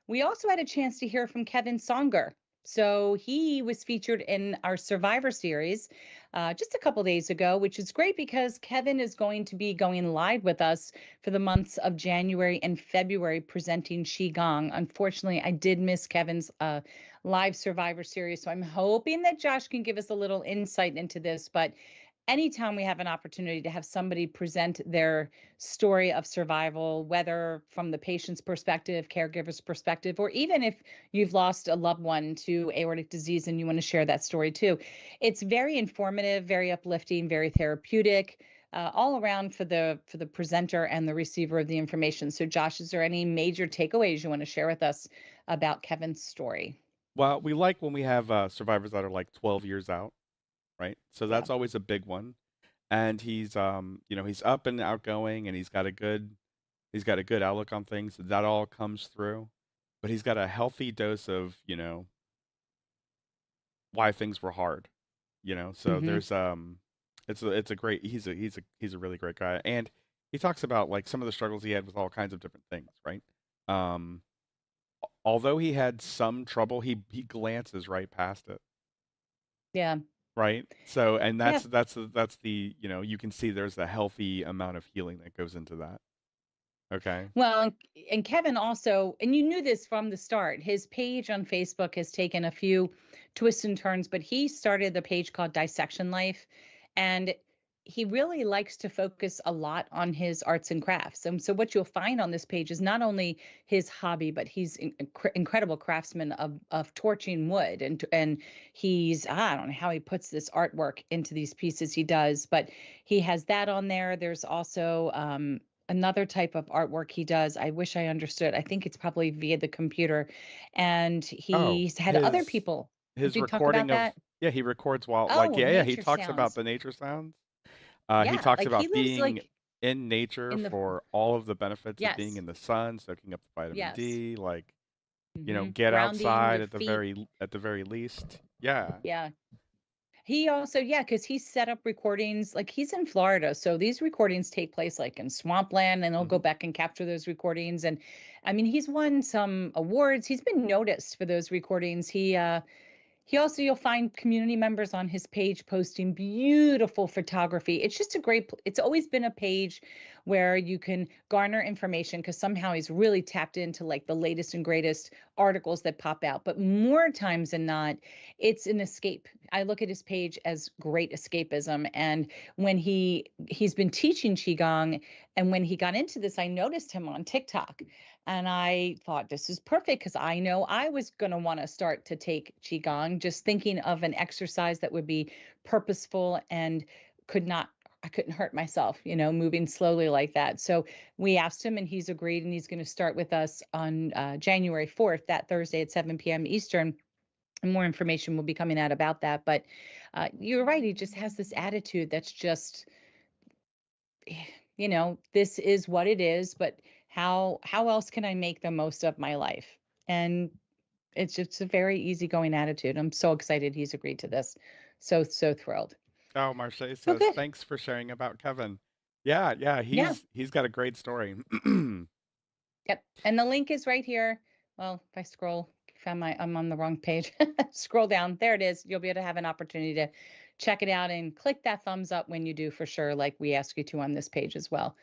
We also had a chance to hear from Kevin Songer. So he was featured in our Survivor series just a couple days ago, which is great because Kevin is going to be going live with us for the months of January and February presenting Qigong. Unfortunately, I did miss Kevin's live Survivor series. So I'm hoping that Josh can give us a little insight into this. But anytime we have an opportunity to have somebody present their story of survival, whether from the patient's perspective, caregiver's perspective, or even if you've lost a loved one to aortic disease and you want to share that story too, it's very informative, very uplifting, very therapeutic. All around for the presenter and the receiver of the information. So, Josh, is there any major takeaways you want to share with us about Kevin's story? Well, we like when we have survivors that are like 12 years out, right? So Yeah. that's always a big one. And he's up and outgoing, and he's got a good outlook on things. That all comes through, but he's got a healthy dose of why things were hard. So Hmm. it's a great. He's a really great guy, and he talks about like some of the struggles he had with all kinds of different things, right? Um, Although he had some trouble, he glances right past it. Yeah. Right? So, and Yeah. that's the you can see there's a healthy amount of healing that goes into that. Okay. Well, and Kevin also, and you knew this from the start, his page on Facebook has taken a few twists and turns, but he started the page called Dissection Life. And he really likes to focus a lot on his arts and crafts. And so what you'll find on this page is not only his hobby, but he's incredible craftsman of torching wood. And he's, I don't know how he puts this artwork into these pieces he does, but he has that on there. There's also another type of artwork he does. I wish I understood. I think it's probably via the computer. And Oh, he's had other his people. his Did you talk about recording of that? yeah, he records while like Oh, he nature talks about sounds. the nature sounds. He Yeah, talks like he about lives being like in nature in the for all of the benefits of being yes, in the sun, soaking up the vitamin yes. D, like, get Grounding outside your feet. at the very least. Yeah. Yeah. He also, yeah, because he set up recordings, like he's in Florida. So these recordings take place like in swampland, and he'll go Hmm. back and capture those recordings. And I mean, he's won some awards. He's been noticed for those recordings. He also, you'll find community members on his page posting beautiful photography. It's just a great, it's always been a page where you can garner information because somehow he's really tapped into like the latest and greatest articles that pop out. But more times than not, it's an escape. I look at his page as great escapism. And when he's been teaching Qigong, and when he got into this, I noticed him on TikTok. And I thought this is perfect because I know I was going to want to start to take Qigong, just thinking of an exercise that would be purposeful and could not, I couldn't hurt myself, moving slowly like that. So we asked him and he's agreed, and he's going to start with us on January 4th, that Thursday at 7 p.m. Eastern. And more information will be coming out about that. But you're right. He just has this attitude that's just, this is what it is, but how else can I make the most of my life? And it's just a very easygoing attitude. I'm so excited he's agreed to this. So thrilled. Oh, Marche Oh, says, good. "Thanks for sharing about Kevin." Yeah, yeah, Yeah. he's got a great story. Yep. And the link is right here. Well, if I scroll, found I'm on the wrong page. Scroll down. There it is. You'll be able to have an opportunity to check it out and click that thumbs up when you do for sure, like we ask you to on this page as well.